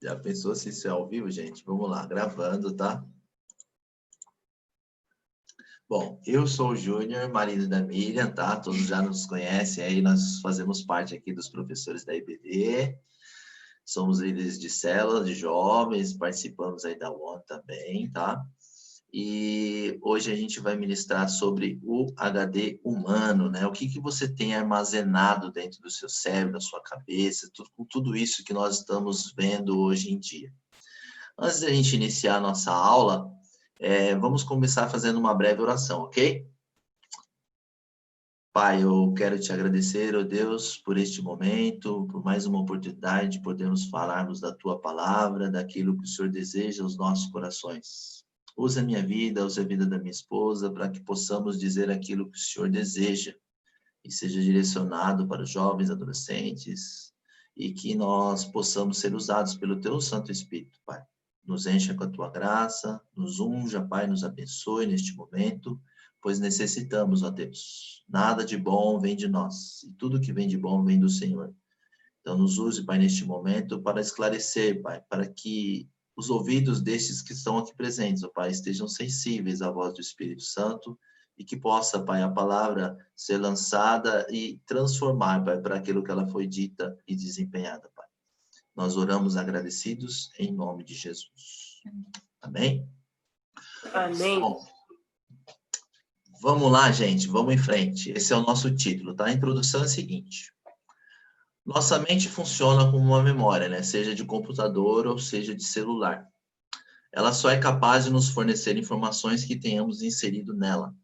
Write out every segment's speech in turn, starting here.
Já pensou se isso é ao vivo, gente? Vamos lá, gravando, tá? Bom, eu sou o Júnior, marido da Miriam, tá? Todos já nos conhecem aí, nós fazemos parte aqui dos professores da IBD. Somos líderes de célula, de jovens, participamos aí da ONU também, tá? E hoje a gente vai ministrar sobre o HD humano, né? O que que você tem armazenado dentro do seu cérebro, da sua cabeça, com tudo isso que nós estamos vendo hoje em dia. Antes da gente iniciar a nossa aula, vamos começar fazendo uma breve oração, ok? Pai, eu quero te agradecer, ó Deus, por este momento, por mais uma oportunidade de podermos falarmos da tua palavra, daquilo que o Senhor deseja aos nossos corações. Usa a minha vida, usa a vida da minha esposa, para que possamos dizer aquilo que o Senhor deseja e seja direcionado para os jovens, adolescentes, e que nós possamos ser usados pelo teu Santo Espírito, Pai. Nos encha com a tua graça, nos unja, Pai, nos abençoe neste momento, pois necessitamos, ó Deus. Nada de bom vem de nós, e tudo que vem de bom vem do Senhor. Então, nos use, Pai, neste momento para esclarecer, Pai, para que os ouvidos destes que estão aqui presentes, ó Pai, estejam sensíveis à voz do Espírito Santo e que possa, Pai, a palavra ser lançada e transformar, Pai, para aquilo que ela foi dita e desempenhada, Pai. Nós oramos agradecidos em nome de Jesus. Amém? Amém. Bom, vamos lá, gente, vamos em frente. Esse é o nosso título, tá? A introdução é a seguinte. Nossa mente funciona como uma memória, né? Seja de computador ou seja de celular. Ela só é capaz de nos fornecer informações que tenhamos inserido nela.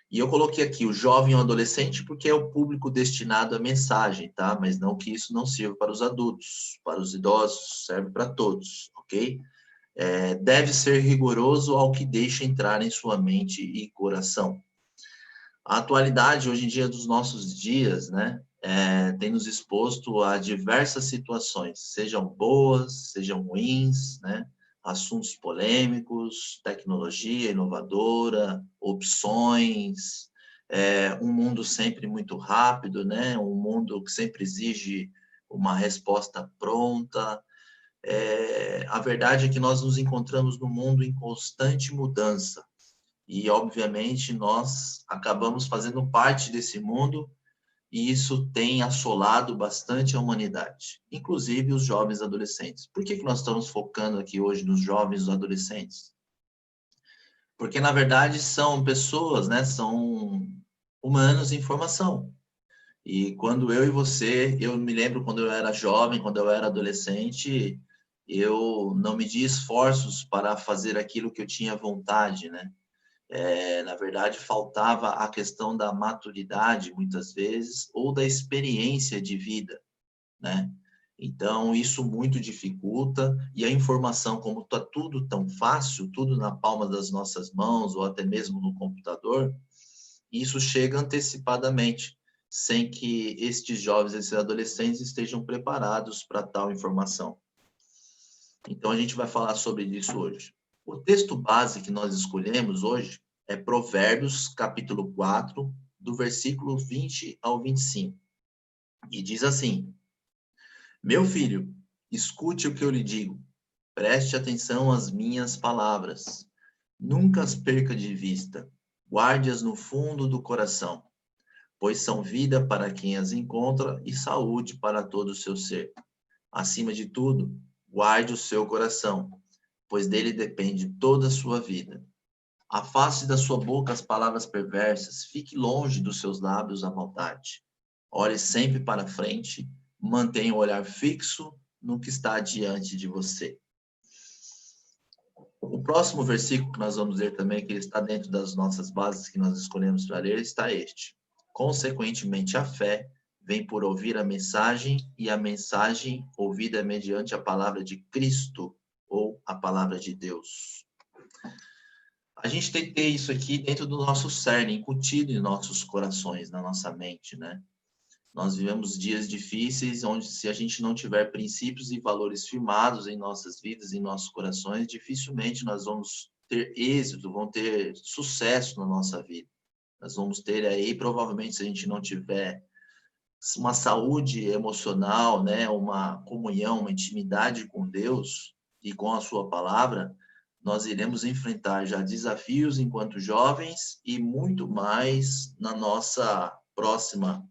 E eu coloquei aqui o jovem e o adolescente porque é o público destinado à mensagem, tá? Mas não que isso não sirva para os adultos, para os idosos, serve para todos, ok? Deve ser rigoroso ao que deixa entrar em sua mente e coração. A atualidade, hoje em dia, dos nossos dias, né, tem nos exposto a diversas situações, sejam boas, sejam ruins, né, assuntos polêmicos, tecnologia inovadora, opções, um mundo sempre muito rápido, né, um mundo que sempre exige uma resposta pronta. A verdade é que nós nos encontramos num mundo em constante mudança, e, obviamente, nós acabamos fazendo parte desse mundo e isso tem assolado bastante a humanidade, inclusive os jovens adolescentes. Por que que nós estamos focando aqui hoje nos jovens e adolescentes? Porque, na verdade, são pessoas, né? São humanos em formação. E quando eu e você, eu me lembro quando eu era jovem, quando eu era adolescente, eu não medi esforços para fazer aquilo que eu tinha vontade, né? Na verdade, faltava a questão da maturidade, muitas vezes, ou da experiência de vida, né? Então, isso muito dificulta, e a informação, como está tudo tão fácil, tudo na palma das nossas mãos, ou até mesmo no computador, isso chega antecipadamente, sem que estes jovens, esses adolescentes estejam preparados para tal informação. Então, a gente vai falar sobre isso hoje. O texto base que nós escolhemos hoje é Provérbios, capítulo 4, do versículo 20 ao 25. E diz assim: Meu filho, escute o que eu lhe digo. Preste atenção às minhas palavras. Nunca as perca de vista. Guarde-as no fundo do coração, pois são vida para quem as encontra e saúde para todo o seu ser. Acima de tudo, guarde o seu coração, pois dele depende toda a sua vida. Afaste da sua boca as palavras perversas, fique longe dos seus lábios a maldade. Olhe sempre para frente, mantenha o olhar fixo no que está diante de você. O próximo versículo que nós vamos ler também, que ele está dentro das nossas bases que nós escolhemos para ler, está este. Consequentemente, a fé vem por ouvir a mensagem, e a mensagem ouvida mediante a palavra de Cristo, ou a palavra de Deus. A gente tem que ter isso aqui dentro do nosso cerne, incutido em nossos corações, na nossa mente, né? Nós vivemos dias difíceis, onde se a gente não tiver princípios e valores firmados em nossas vidas, em nossos corações, dificilmente nós vamos ter êxito, vamos ter sucesso na nossa vida. Nós vamos ter aí, provavelmente, se a gente não tiver uma saúde emocional, né, uma comunhão, uma intimidade com Deus e com a sua palavra, nós iremos enfrentar já desafios enquanto jovens e muito mais na nossa próxima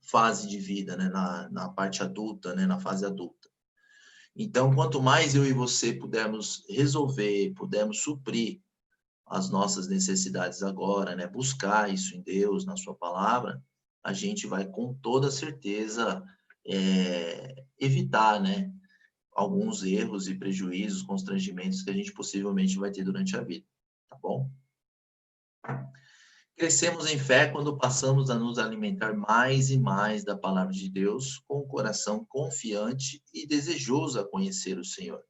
fase de vida, né, na parte adulta, né, na fase adulta. Então, quanto mais eu e você pudermos resolver, pudermos suprir as nossas necessidades agora, né, buscar isso em Deus, na sua palavra, a gente vai com toda certeza evitar, né, alguns erros e prejuízos, constrangimentos que a gente possivelmente vai ter durante a vida, tá bom? Crescemos em fé quando passamos a nos alimentar mais e mais da palavra de Deus, com o coração confiante e desejoso a conhecer o Senhor.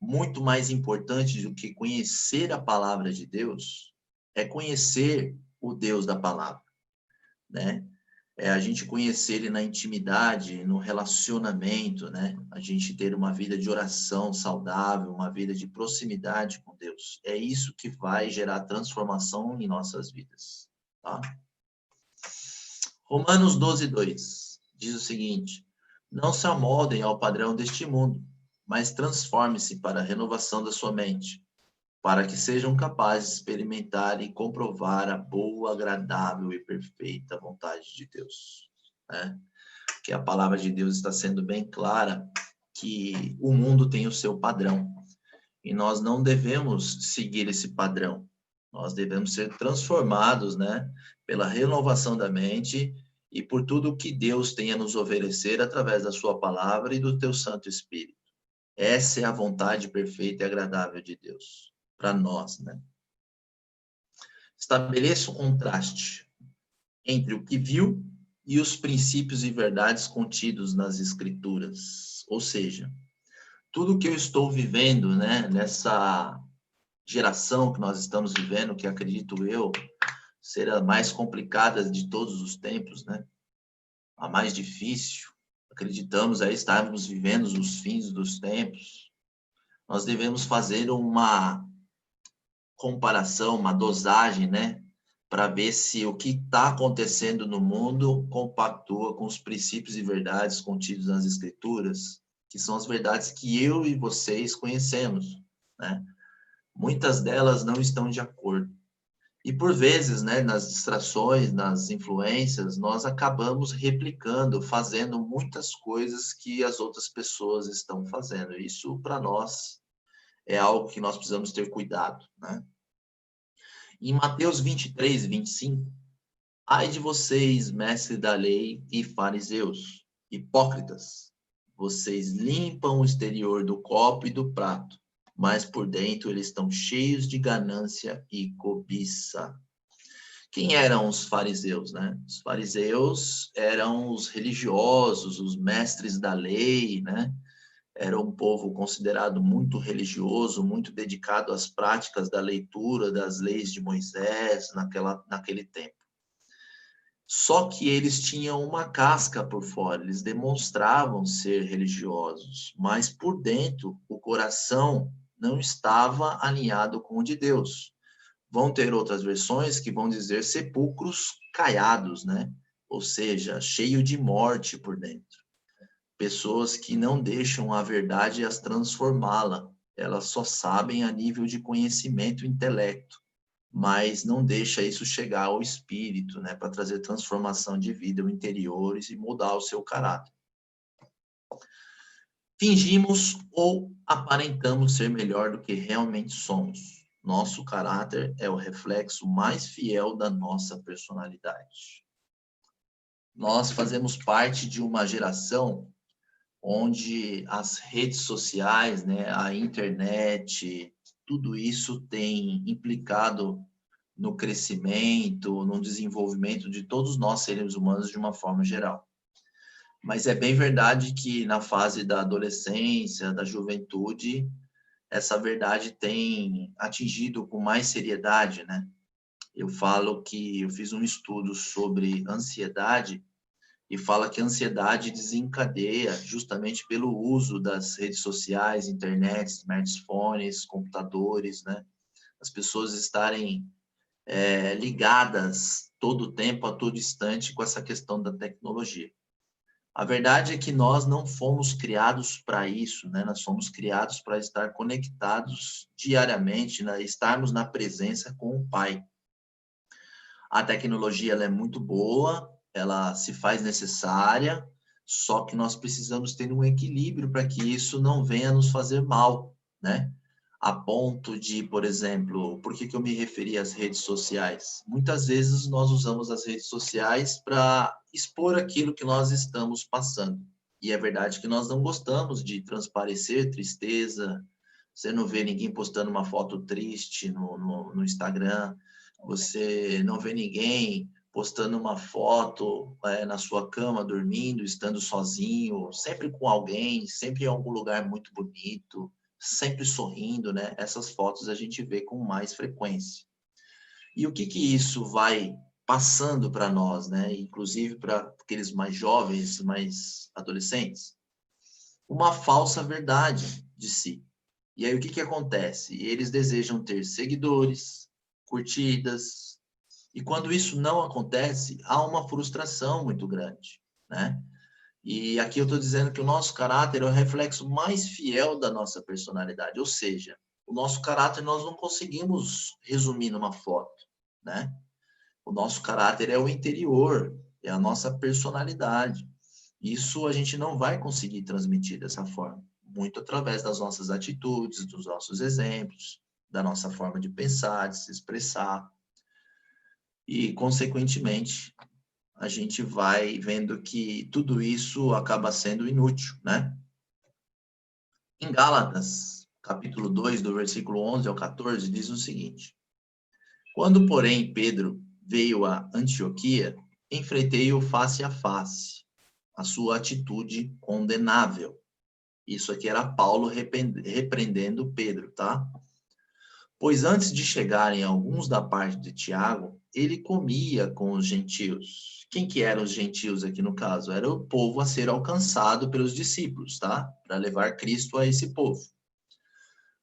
Muito mais importante do que conhecer a palavra de Deus é conhecer o Deus da palavra, né? É a gente conhecer ele na intimidade, no relacionamento, né? A gente ter uma vida de oração saudável, uma vida de proximidade com Deus. É isso que vai gerar transformação em nossas vidas, tá? Romanos 12:2 diz o seguinte: não se amoldem ao padrão deste mundo, mas transforme-se para a renovação da sua mente, para que sejam capazes de experimentar e comprovar a boa, agradável e perfeita vontade de Deus, né? Que a palavra de Deus está sendo bem clara que o mundo tem o seu padrão e nós não devemos seguir esse padrão. Nós devemos ser transformados, né, pela renovação da mente e por tudo que Deus tem a nos oferecer através da sua palavra e do teu Santo Espírito. Essa é a vontade perfeita e agradável de Deus para nós, né? Estabeleça um contraste entre o que viu e os princípios e verdades contidos nas Escrituras. Ou seja, tudo que eu estou vivendo, né, nessa geração que nós estamos vivendo, que acredito eu, ser a mais complicada de todos os tempos, né? A mais difícil. Acreditamos aí estarmos vivendo os fins dos tempos. Nós devemos fazer uma comparação, uma dosagem, né? Para ver se o que está acontecendo no mundo compactua com os princípios e verdades contidos nas Escrituras, que são as verdades que eu e vocês conhecemos, né? Muitas delas não estão de acordo. E por vezes, né, nas distrações, nas influências, nós acabamos replicando, fazendo muitas coisas que as outras pessoas estão fazendo. Isso, para nós, é algo que nós precisamos ter cuidado, né? Em Mateus 23:25, ai de vocês, mestres da lei e fariseus, hipócritas, vocês limpam o exterior do copo e do prato, mas por dentro eles estão cheios de ganância e cobiça. Quem eram os fariseus, né? Os fariseus eram os religiosos, os mestres da lei, né? Era um povo considerado muito religioso, muito dedicado às práticas da leitura das leis de Moisés naquele tempo. Só que eles tinham uma casca por fora, eles demonstravam ser religiosos, mas por dentro o coração não estava alinhado com o de Deus. Vão ter outras versões que vão dizer sepulcros caiados, né? Ou seja, cheio de morte por dentro. Pessoas que não deixam a verdade as transformá-la. Elas só sabem a nível de conhecimento e intelecto, mas não deixa isso chegar ao espírito, né? Para trazer transformação de vida ao interior e mudar o seu caráter. Fingimos ou aparentamos ser melhor do que realmente somos. Nosso caráter é o reflexo mais fiel da nossa personalidade. Nós fazemos parte de uma geração onde as redes sociais, né, a internet, tudo isso tem implicado no crescimento, no desenvolvimento de todos nós seres humanos de uma forma geral. Mas é bem verdade que na fase da adolescência, da juventude, essa verdade tem atingido com mais seriedade, né? Eu falo que eu fiz um estudo sobre ansiedade e fala que a ansiedade desencadeia justamente pelo uso das redes sociais, internet, smartphones, computadores, né? As pessoas estarem ligadas todo o tempo, a todo instante com essa questão da tecnologia. A verdade é que nós não fomos criados para isso, né? Nós fomos criados para estar conectados diariamente, né? Estarmos na presença com o Pai. A tecnologia ela é muito boa, ela se faz necessária, só que nós precisamos ter um equilíbrio para que isso não venha nos fazer mal, né? A ponto de, por exemplo, por que eu me referi às redes sociais? Muitas vezes nós usamos as redes sociais para expor aquilo que nós estamos passando. E é verdade que nós não gostamos de transparecer tristeza, você não vê ninguém postando uma foto triste no Instagram, você não vê ninguém postando uma foto na sua cama, dormindo, estando sozinho, sempre com alguém, sempre em algum lugar muito bonito, sempre sorrindo, né? Essas fotos a gente vê com mais frequência. E o que isso vai passando para nós, né? Inclusive para aqueles mais jovens, mais adolescentes? Uma falsa verdade de si. E aí o que acontece? Eles desejam ter seguidores, curtidas, e quando isso não acontece, há uma frustração muito grande, né? E aqui eu estou dizendo que o nosso caráter é o reflexo mais fiel da nossa personalidade, ou seja, o nosso caráter nós não conseguimos resumir numa foto, né? O nosso caráter é o interior, é a nossa personalidade. Isso a gente não vai conseguir transmitir dessa forma, muito através das nossas atitudes, dos nossos exemplos, da nossa forma de pensar, de se expressar. E, consequentemente, a gente vai vendo que tudo isso acaba sendo inútil, né? Em Gálatas, capítulo 2, do versículo 11 ao 14, diz o seguinte: Quando, porém, Pedro veio a Antioquia, enfrentei-o face a face, a sua atitude condenável. Isso aqui era Paulo repreendendo Pedro, tá? Pois antes de chegarem alguns da parte de Tiago, ele comia com os gentios. Quem que eram os gentios aqui no caso? Era o povo a ser alcançado pelos discípulos, tá? Para levar Cristo a esse povo.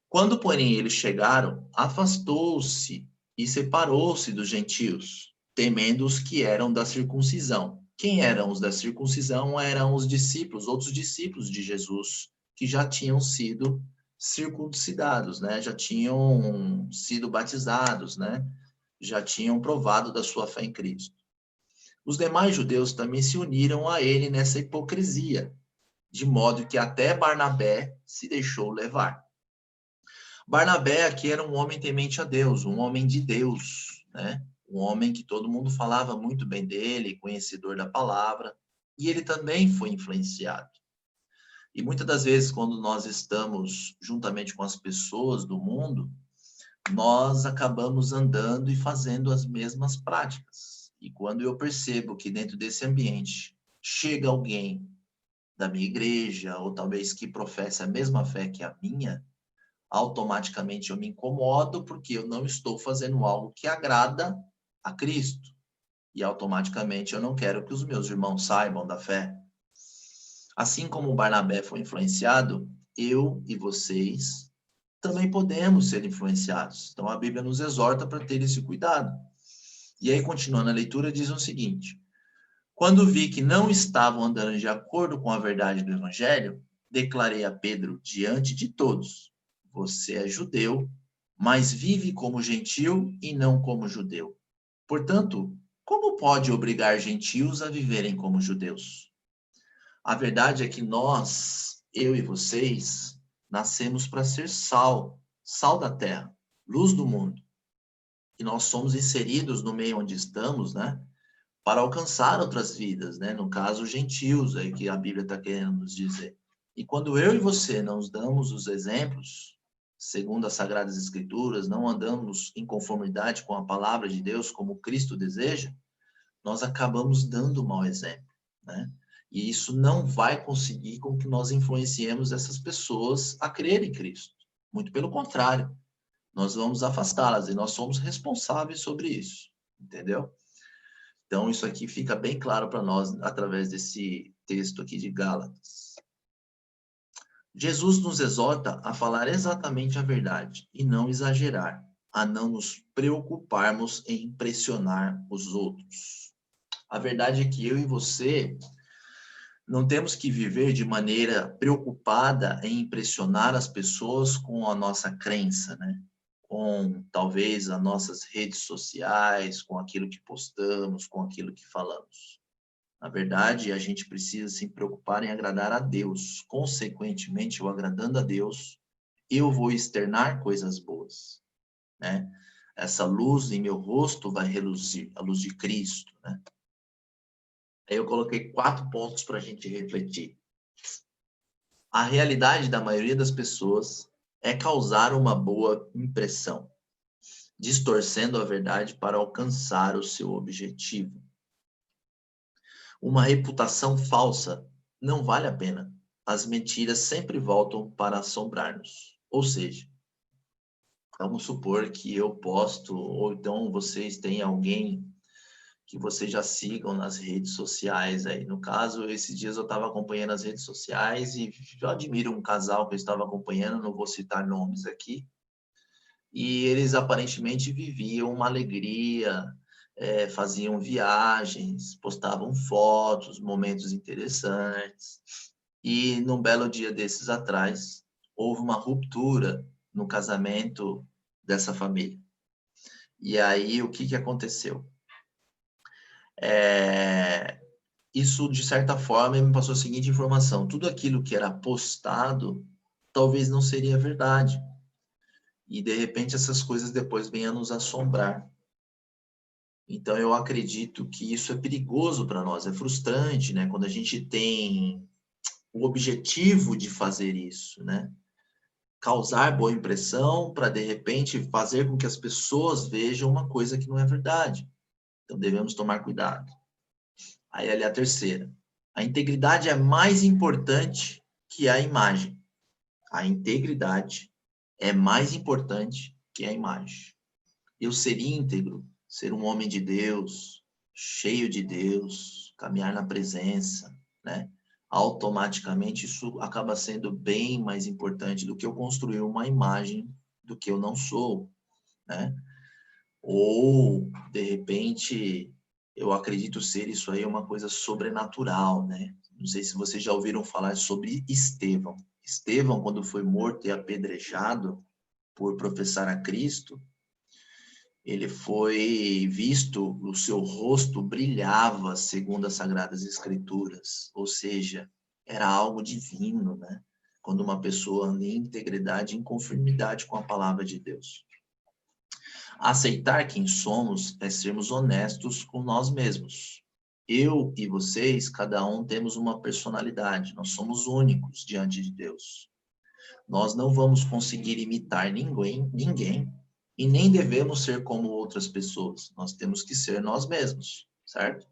Quando, porém, eles chegaram, afastou-se e separou-se dos gentios, temendo os que eram da circuncisão. Quem eram os da circuncisão? Eram os discípulos, outros discípulos de Jesus, que já tinham sido circuncidados, né? Já tinham sido batizados, né? Já tinham provado da sua fé em Cristo. Os demais judeus também se uniram a ele nessa hipocrisia, de modo que até Barnabé se deixou levar. Barnabé aqui era um homem temente a Deus, um homem de Deus, né? Um homem que todo mundo falava muito bem dele, conhecedor da palavra, e ele também foi influenciado. E muitas das vezes, quando nós estamos juntamente com as pessoas do mundo, nós acabamos andando e fazendo as mesmas práticas. E quando eu percebo que dentro desse ambiente chega alguém da minha igreja, ou talvez que professa a mesma fé que a minha, automaticamente eu me incomodo porque eu não estou fazendo algo que agrada a Cristo. E automaticamente eu não quero que os meus irmãos saibam da fé. Assim como Barnabé foi influenciado, eu e vocês também podemos ser influenciados. Então a Bíblia nos exorta para ter esse cuidado. E aí, continuando a leitura, diz o seguinte: Quando vi que não estavam andando de acordo com a verdade do Evangelho, declarei a Pedro diante de todos: Você é judeu, mas vive como gentil e não como judeu. Portanto, como pode obrigar gentios a viverem como judeus? A verdade é que nós, eu e vocês, nascemos para ser sal, sal da terra, luz do mundo. E nós somos inseridos no meio onde estamos, né? Para alcançar outras vidas, né? No caso, gentios, aí que a Bíblia está querendo nos dizer. E quando eu e você não damos os exemplos, segundo as Sagradas Escrituras, não andamos em conformidade com a palavra de Deus, como Cristo deseja, nós acabamos dando um mau exemplo, né? E isso não vai conseguir com que nós influenciemos essas pessoas a crer em Cristo. Muito pelo contrário, nós vamos afastá-las e nós somos responsáveis sobre isso, entendeu? Então, isso aqui fica bem claro para nós através desse texto aqui de Gálatas. Jesus nos exorta a falar exatamente a verdade e não exagerar, a não nos preocuparmos em impressionar os outros. A verdade é que eu e você Não temos que viver de maneira preocupada em impressionar as pessoas com a nossa crença, né? Com talvez as nossas redes sociais, com aquilo que postamos, com aquilo que falamos. Na verdade, a gente precisa se preocupar em agradar a Deus. Consequentemente, eu agradando a Deus, eu vou externar coisas boas, né? Essa luz em meu rosto vai reluzir, a luz de Cristo, né? Aí eu coloquei 4 pontos para a gente refletir. A realidade da maioria das pessoas é causar uma boa impressão, distorcendo a verdade para alcançar o seu objetivo. Uma reputação falsa não vale a pena. As mentiras sempre voltam para assombrar-nos. Ou seja, vamos supor que eu posto, ou então vocês têm alguém que vocês já sigam nas redes sociais aí. No caso, esses dias eu estava acompanhando as redes sociais e eu admiro um casal que eu estava acompanhando, não vou citar nomes aqui, e eles aparentemente viviam uma alegria, faziam viagens, postavam fotos, momentos interessantes. E num belo dia desses atrás, houve uma ruptura no casamento dessa família. E aí, o que aconteceu? Isso, de certa forma, me passou a seguinte informação: tudo aquilo que era postado talvez não seria verdade. E, de repente, essas coisas depois vêm a nos assombrar. Então, eu acredito que isso é perigoso para nós, é frustrante, né? Quando a gente tem o objetivo de fazer isso, né? Causar boa impressão para, de repente, fazer com que as pessoas vejam uma coisa que não é verdade. Então, devemos tomar cuidado. Aí, ali a terceira. A integridade é mais importante que a imagem. A integridade é mais importante que a imagem. Eu ser íntegro, ser um homem de Deus, cheio de Deus, caminhar na presença, né? Automaticamente isso acaba sendo bem mais importante do que eu construir uma imagem do que eu não sou, né? Ou, de repente, eu acredito ser isso aí uma coisa sobrenatural, né? Não sei se vocês já ouviram falar sobre Estevão. Estevão, quando foi morto e apedrejado por professar a Cristo, ele foi visto, o seu rosto brilhava segundo as Sagradas Escrituras, ou seja, era algo divino, né? Quando uma pessoa anda em integridade, em conformidade com a palavra de Deus. Aceitar quem somos é sermos honestos com nós mesmos. Eu e vocês, cada um temos uma personalidade, nós somos únicos diante de Deus. Nós não vamos conseguir imitar ninguém e nem devemos ser como outras pessoas. Nós temos que ser nós mesmos, certo?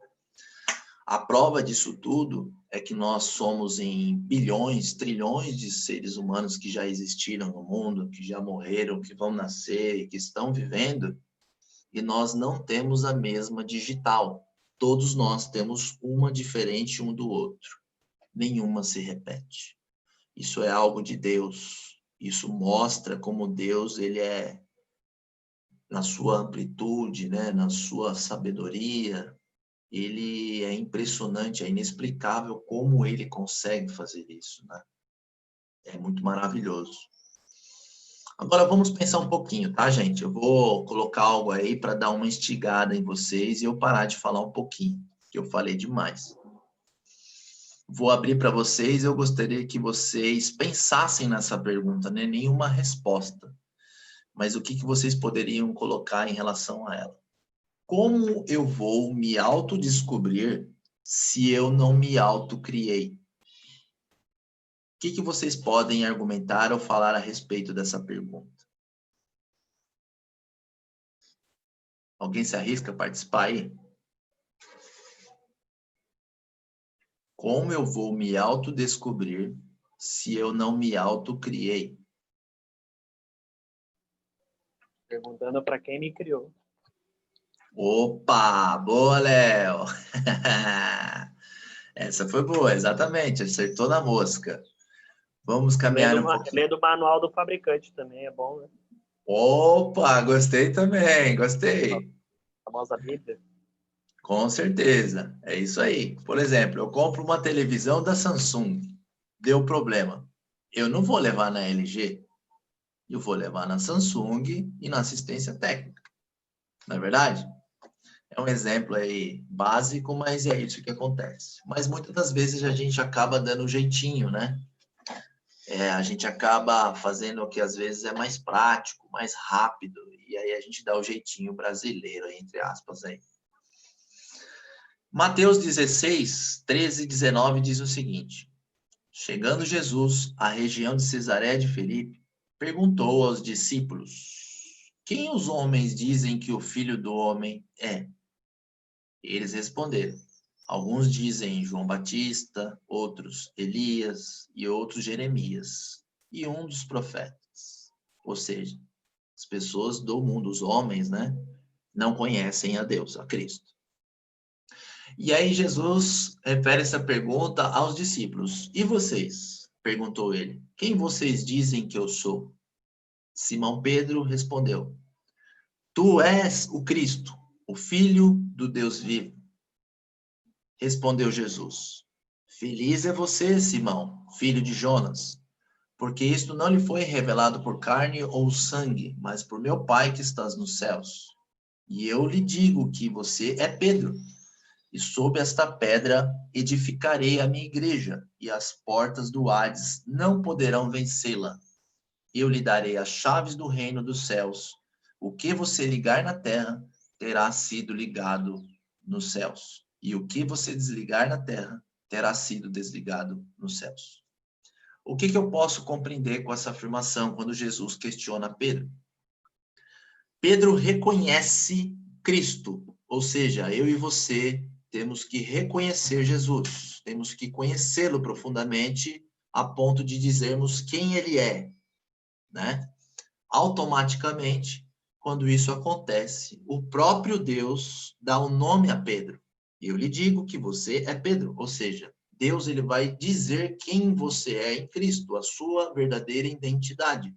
A prova disso tudo é que nós somos em bilhões, trilhões de seres humanos que já existiram no mundo, que já morreram, que vão nascer, que estão vivendo, e nós não temos a mesma digital. Todos nós temos uma diferente um do outro. Nenhuma se repete. Isso é algo de Deus. Isso mostra como Deus, ele é, na sua amplitude, né, na sua sabedoria, ele é impressionante, é inexplicável como ele consegue fazer isso, né? É muito maravilhoso. Agora vamos pensar um pouquinho, tá, gente? Eu vou colocar algo aí para dar uma instigada em vocês e eu parar de falar um pouquinho, que eu falei demais. Vou abrir para vocês, eu gostaria que vocês pensassem nessa pergunta, né? Nenhuma resposta, mas o que vocês poderiam colocar em relação a ela? Como eu vou me autodescobrir se eu não me autocriei? O que vocês podem argumentar ou falar a respeito dessa pergunta? Alguém se arrisca a participar aí? Como eu vou me autodescobrir se eu não me autocriei? Perguntando para quem me criou. Opa, boa, Léo! Essa foi boa, exatamente, acertou na mosca. Vamos caminhar um pouquinho. Lendo o manual do fabricante também é bom, né? Opa, gostei também, gostei. A famosa Bíblia. Com certeza, é isso aí. Por exemplo, eu compro uma televisão da Samsung, deu problema. Eu não vou levar na LG, eu vou levar na Samsung e na assistência técnica, não é verdade? É um exemplo aí básico, mas é isso que acontece. Mas muitas das vezes a gente acaba dando um jeitinho, né? A gente acaba fazendo o que às vezes é mais prático, mais rápido, e aí a gente dá o jeitinho brasileiro, entre aspas, aí. Mateus 16, 13 e 19 diz o seguinte: chegando Jesus à região de Cesaré de Filipe, perguntou aos discípulos: quem os homens dizem que o Filho do Homem é? Eles responderam: alguns dizem João Batista, outros Elias e outros Jeremias, e um dos profetas. Ou seja, as pessoas do mundo, os homens, né, não conhecem a Deus, a Cristo. E aí Jesus refere essa pergunta aos discípulos. E vocês? Perguntou ele. Quem vocês dizem que eu sou? Simão Pedro respondeu: tu és o Cristo, o Filho do Deus vivo. Respondeu Jesus: feliz é você, Simão, filho de Jonas, porque isto não lhe foi revelado por carne ou sangue, mas por meu Pai que estás nos céus. E eu lhe digo que você é Pedro, e sob esta pedra edificarei a minha igreja, e as portas do Hades não poderão vencê-la. Eu lhe darei as chaves do reino dos céus. O que você ligar na terra terá sido ligado nos céus, e o que você desligar na terra terá sido desligado nos céus. O que eu posso compreender com essa afirmação quando Jesus questiona Pedro? Pedro reconhece Cristo, ou seja, eu e você temos que reconhecer Jesus, temos que conhecê-lo profundamente a ponto de dizermos quem ele é, né? Automaticamente, quando isso acontece, o próprio Deus dá o nome a Pedro. Eu lhe digo que você é Pedro, ou seja, Deus ele vai dizer quem você é em Cristo, a sua verdadeira identidade.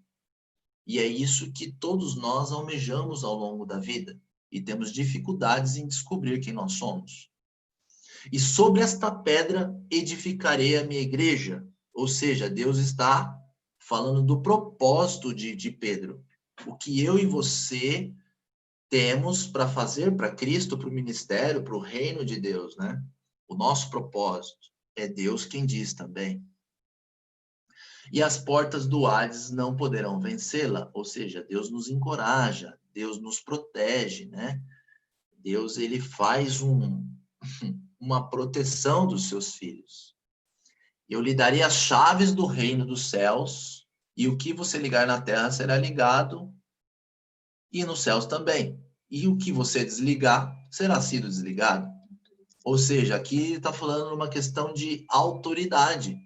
E é isso que todos nós almejamos ao longo da vida e temos dificuldades em descobrir quem nós somos. E sobre esta pedra edificarei a minha igreja, ou seja, Deus está falando do propósito de Pedro. O que eu e você temos para fazer para Cristo, para o ministério, para o reino de Deus, né? O nosso propósito é Deus quem diz também. E as portas do Hades não poderão vencê-la, ou seja, Deus nos encoraja, Deus nos protege, né? Deus ele faz uma proteção dos seus filhos. Eu lhe darei as chaves do reino dos céus, e o que você ligar na terra será ligado, e nos céus também. E o que você desligar será sido desligado. Ou seja, aqui está falando uma questão de autoridade.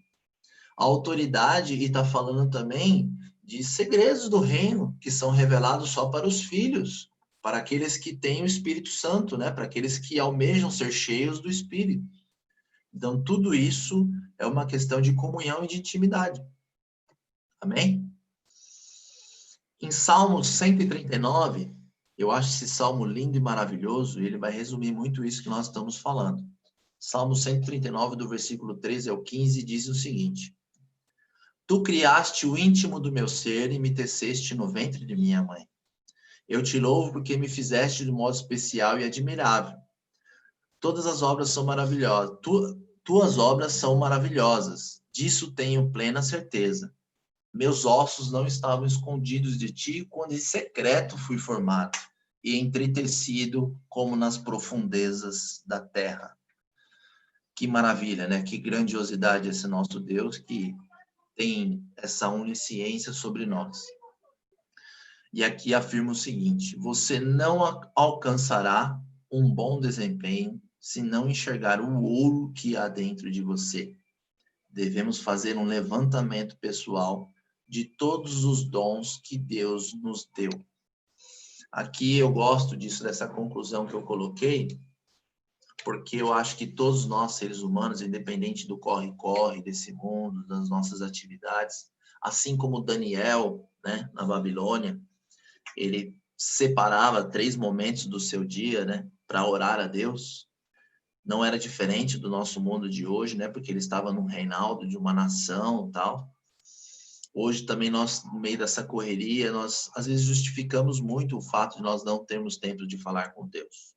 A autoridade e está falando também de segredos do reino que são revelados só para os filhos, para aqueles que têm o Espírito Santo, né? Para aqueles que almejam ser cheios do Espírito. Então, tudo isso é uma questão de comunhão e de intimidade. Amém? Em Salmos 139, eu acho esse salmo lindo e maravilhoso, e ele vai resumir muito isso que nós estamos falando. Salmo 139, do versículo 13 ao 15, diz o seguinte: tu criaste o íntimo do meu ser e me teceste no ventre de minha mãe. Eu te louvo porque me fizeste de modo especial e admirável. Todas as obras são maravilhosas. Tuas obras são maravilhosas. Disso tenho plena certeza. Meus ossos não estavam escondidos de ti quando em secreto fui formado e entretecido como nas profundezas da terra. Que maravilha, né? Que grandiosidade esse nosso Deus que tem essa onisciência sobre nós. E aqui afirma o seguinte: você não alcançará um bom desempenho se não enxergar o ouro que há dentro de você. Devemos fazer um levantamento pessoal de todos os dons que Deus nos deu. Aqui eu gosto disso, dessa conclusão que eu coloquei, porque eu acho que todos nós, seres humanos, independente do corre-corre desse mundo, das nossas atividades, assim como Daniel, né, na Babilônia, ele separava 3 momentos do seu dia, né, para orar a Deus. não era diferente do nosso mundo de hoje, né? Porque ele estava num reinado de uma nação e tal. Hoje também nós, no meio dessa correria, nós às vezes justificamos muito o fato de nós não termos tempo de falar com Deus.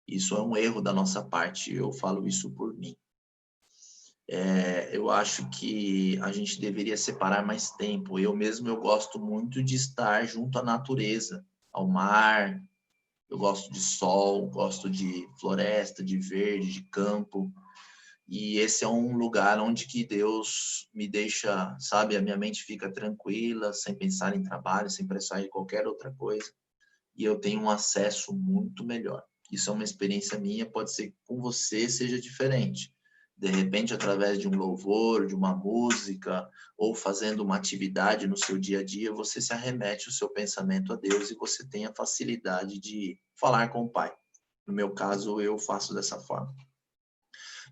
Isso é um erro da nossa parte, eu falo isso por mim. Eu acho que a gente deveria separar mais tempo. Eu gosto muito de estar junto à natureza, ao mar. Eu gosto de sol, gosto de floresta, de verde, de campo. E esse é um lugar onde que Deus me deixa, sabe, a minha mente fica tranquila, sem pensar em trabalho, sem pensar em qualquer outra coisa. E eu tenho um acesso muito melhor. Isso é uma experiência minha, pode ser que com você seja diferente. De repente, através de um louvor, de uma música, ou fazendo uma atividade no seu dia a dia, você se arremete o seu pensamento a Deus e você tem a facilidade de falar com o Pai. No meu caso, eu faço dessa forma.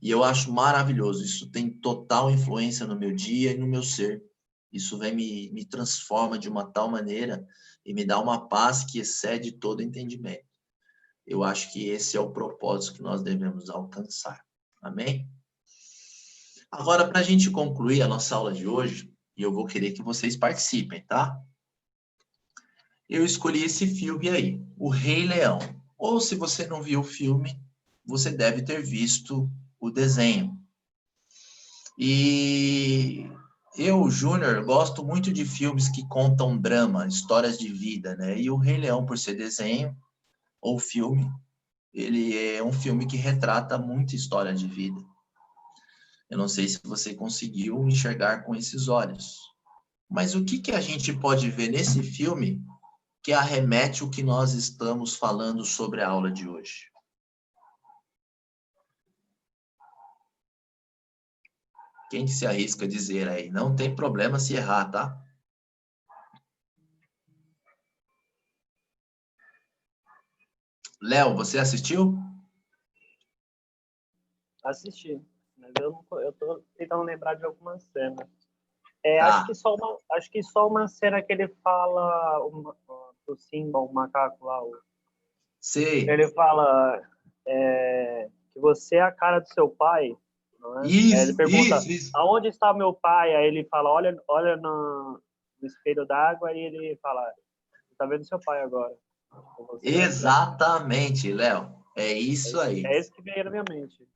E eu acho maravilhoso, isso tem total influência no meu dia e no meu ser. Isso me transforma de uma tal maneira e me dá uma paz que excede todo entendimento. Eu acho que esse é o propósito que nós devemos alcançar. Amém? Agora, para a gente concluir a nossa aula de hoje, e eu vou querer que vocês participem, tá? Eu escolhi esse filme aí, O Rei Leão. Ou se você não viu o filme, você deve ter visto o desenho. E eu, Júnior, gosto muito de filmes que contam drama, histórias de vida, né? E O Rei Leão, por ser desenho ou filme, ele é um filme que retrata muita história de vida. Eu não sei se você conseguiu enxergar com esses olhos. Mas o que a gente pode ver nesse filme que arremete o que nós estamos falando sobre a aula de hoje? Quem que se arrisca a dizer aí? Não tem problema se errar, tá? Léo, você assistiu? Assisti, mas eu tô tentando lembrar de algumas cenas. Tá. Acho que só uma cena que ele fala do Simba, o macaco lá, Sei. ele fala que você é a cara do seu pai, não é? Aí ele Isso, pergunta, isso, isso. aonde está meu pai? Aí ele fala, olha no espelho d'água, e ele fala, você tá vendo seu pai agora. Você é a cara. Exatamente, Léo. É isso aí. É isso que veio na minha mente.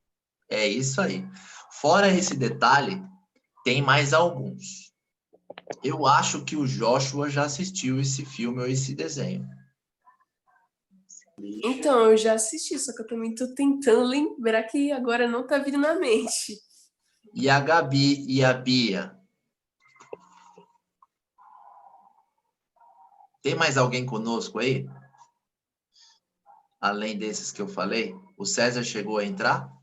É isso aí. Fora esse detalhe, tem mais alguns. Eu acho que o Joshua já assistiu esse filme ou esse desenho. Então, eu já assisti, só que eu também tô tentando lembrar que agora não tá vindo na mente. E a Gabi e a Bia? Tem mais alguém conosco aí? Além desses que eu falei? O César chegou a entrar?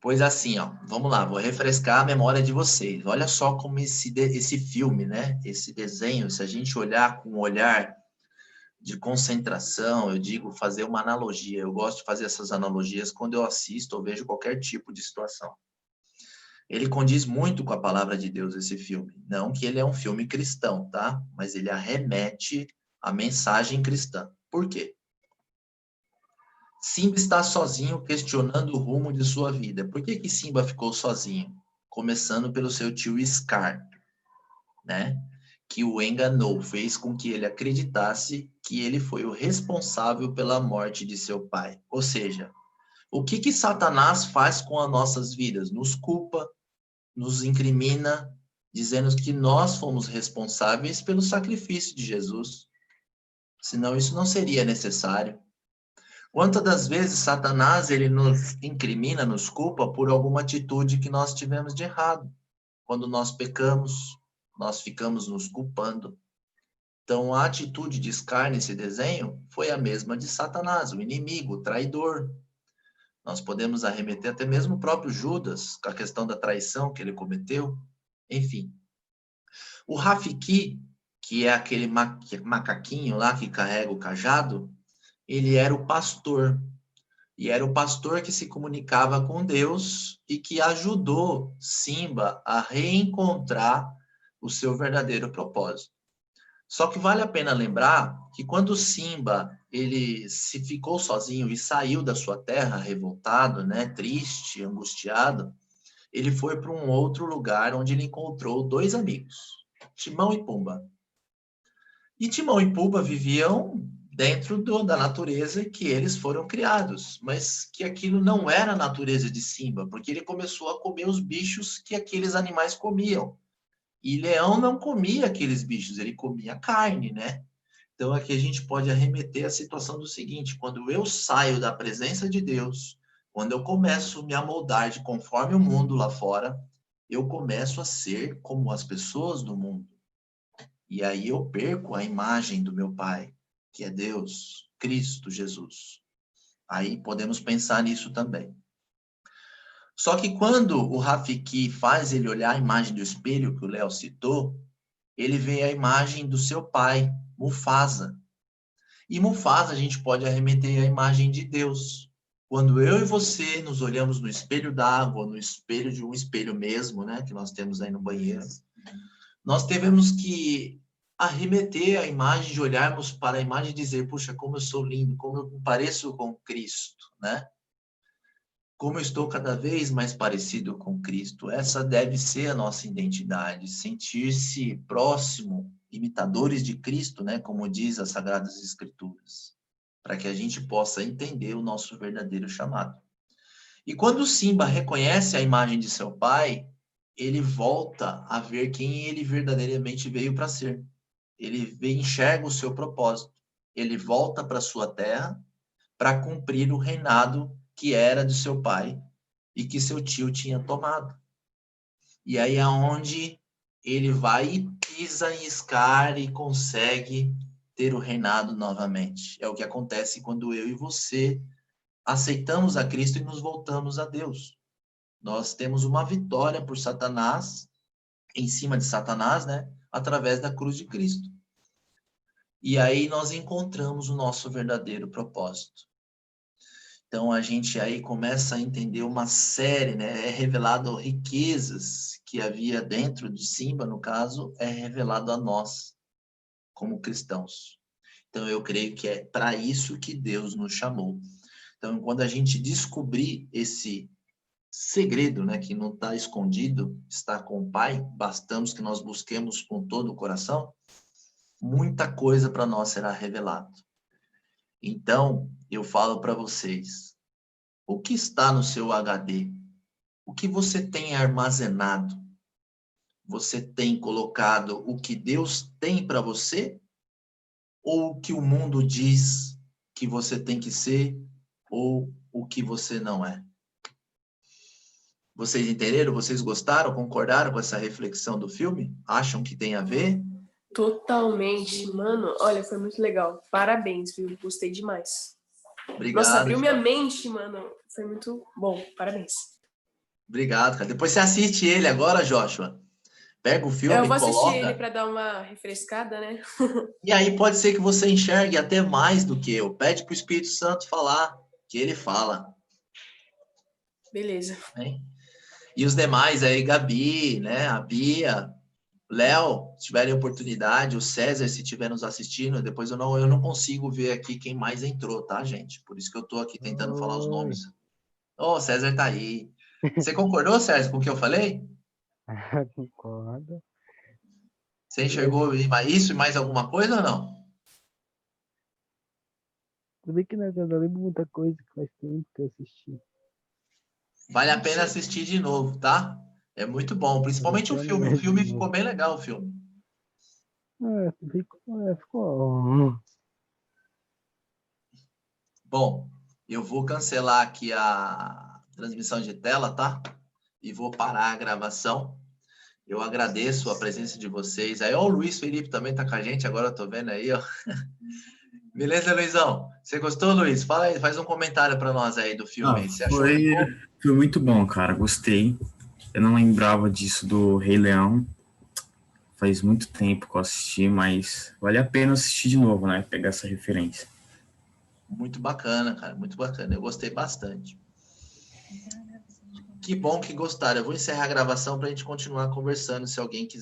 Pois assim, ó, vamos lá, vou refrescar a memória de vocês. Olha só como esse filme, né? Esse desenho, se a gente olhar com um olhar de concentração, eu digo fazer uma analogia. Eu gosto de fazer essas analogias quando eu assisto ou vejo qualquer tipo de situação. Ele condiz muito com a palavra de Deus, esse filme. Não que ele é um filme cristão, tá? Mas ele arremete a mensagem cristã. Por quê? Simba está sozinho questionando o rumo de sua vida. Por que Simba ficou sozinho? Começando pelo seu tio Scar, né? Que o enganou, fez com que ele acreditasse que ele foi o responsável pela morte de seu pai. Ou seja, o que Satanás faz com as nossas vidas? Nos culpa, nos incrimina, dizendo que nós fomos responsáveis pelo sacrifício de Jesus. Senão isso não seria necessário. Quantas das vezes Satanás ele nos incrimina, nos culpa por alguma atitude que nós tivemos de errado? Quando nós pecamos, nós ficamos nos culpando. Então, a atitude de Scar nesse desenho foi a mesma de Satanás, o inimigo, o traidor. Nós podemos arremeter até mesmo o próprio Judas, com a questão da traição que ele cometeu. Enfim. O Rafiki, que é aquele macaquinho lá que carrega o cajado, ele era o pastor. E era o pastor que se comunicava com Deus e que ajudou Simba a reencontrar o seu verdadeiro propósito. Só que vale a pena lembrar que quando Simba ele se ficou sozinho e saiu da sua terra revoltado, né, triste, angustiado, ele foi para um outro lugar onde ele encontrou dois amigos, Timão e Pumba. E Timão e Pumba viviam dentro da natureza que eles foram criados, mas que aquilo não era a natureza de Simba, porque ele começou a comer os bichos que aqueles animais comiam. E Leão não comia aqueles bichos, ele comia carne, né? Então aqui a gente pode arremeter a situação do seguinte: quando eu saio da presença de Deus, quando eu começo a me amoldar de conforme o mundo lá fora, eu começo a ser como as pessoas do mundo. E aí eu perco a imagem do meu Pai, que é Deus, Cristo Jesus. Aí podemos pensar nisso também. Só que quando o Rafiki faz ele olhar a imagem do espelho que o Léo citou, ele vê a imagem do seu pai, Mufasa. E Mufasa a gente pode arremeter a imagem de Deus. Quando eu e você nos olhamos no espelho d'água, no espelho de um espelho mesmo, né, que nós temos aí no banheiro, nós devemos que arremeter a imagem de olharmos para a imagem e dizer, puxa, como eu sou lindo, como eu pareço com Cristo, né? Como eu estou cada vez mais parecido com Cristo. Essa deve ser a nossa identidade, sentir-se próximo, imitadores de Cristo, né? Como diz as Sagradas Escrituras, para que a gente possa entender o nosso verdadeiro chamado. E quando Simba reconhece a imagem de seu pai, ele volta a ver quem ele verdadeiramente veio para ser. Ele enxerga o seu propósito. Ele volta para sua terra para cumprir o reinado que era de seu pai e que seu tio tinha tomado. E aí é onde ele vai e pisa em Scar e consegue ter o reinado novamente. É o que acontece quando eu e você aceitamos a Cristo e nos voltamos a Deus. Nós temos uma vitória por Satanás, em cima de Satanás, né? Através da cruz de Cristo. E aí nós encontramos o nosso verdadeiro propósito. Então a gente aí começa a entender uma série, né? É revelado riquezas que havia dentro de Simba, no caso, é revelado a nós, como cristãos. Então eu creio que é para isso que Deus nos chamou. Então quando a gente descobrir esse segredo, né, que não está escondido, está com o Pai, bastamos que nós busquemos com todo o coração, muita coisa para nós será revelado. Então, eu falo para vocês, o que está no seu HD? O que você tem armazenado? Você tem colocado o que Deus tem para você? Ou o que o mundo diz que você tem que ser? Ou o que você não é? Vocês entenderam? Vocês gostaram? Concordaram com essa reflexão do filme? Acham que tem a ver? Totalmente, mano. Olha, foi muito legal. Parabéns, viu? Gostei demais. Obrigado. Nossa, abriu minha mente, mano. Foi muito bom. Parabéns. Obrigado, cara. Depois você assiste ele agora, Joshua. Pega o filme, Eu vou assistir coloca. ele pra dar uma refrescada, né? E aí pode ser que você enxergue até mais do que eu. Pede pro Espírito Santo falar, que ele fala. Beleza. Hein? E os demais aí, Gabi, né? A Bia, Léo, se tiverem oportunidade, o César, se estiver nos assistindo, depois eu não consigo ver aqui quem mais entrou, tá, gente? Por isso que eu tô aqui tentando falar os nomes. Ô, César tá aí. Você concordou, César, com o que eu falei? Concordo. Você enxergou isso e mais alguma coisa ou não? Tudo bem que eu não lembro muita coisa, que faz tempo que eu assisti. Vale a pena assistir de novo, tá? É muito bom, principalmente o filme. O filme ficou bem legal, o filme. Ficou. Bom, eu vou cancelar aqui a transmissão de tela, tá? E vou parar a gravação. Eu agradeço a presença de vocês. Aí, ó, o Luiz Felipe também tá com a gente, agora eu tô vendo aí, ó. Beleza, Luizão? Você gostou, Luiz? Fala aí, faz um comentário para nós aí do filme. Aí. Você achou Foi muito bom, cara. Gostei. Eu não lembrava disso do Rei Leão. Faz muito tempo que eu assisti, mas vale a pena assistir de novo, né? Pegar essa referência. Muito bacana, cara. Muito bacana. Eu gostei bastante. Que bom que gostaram. Eu vou encerrar a gravação para a gente continuar conversando, se alguém quiser.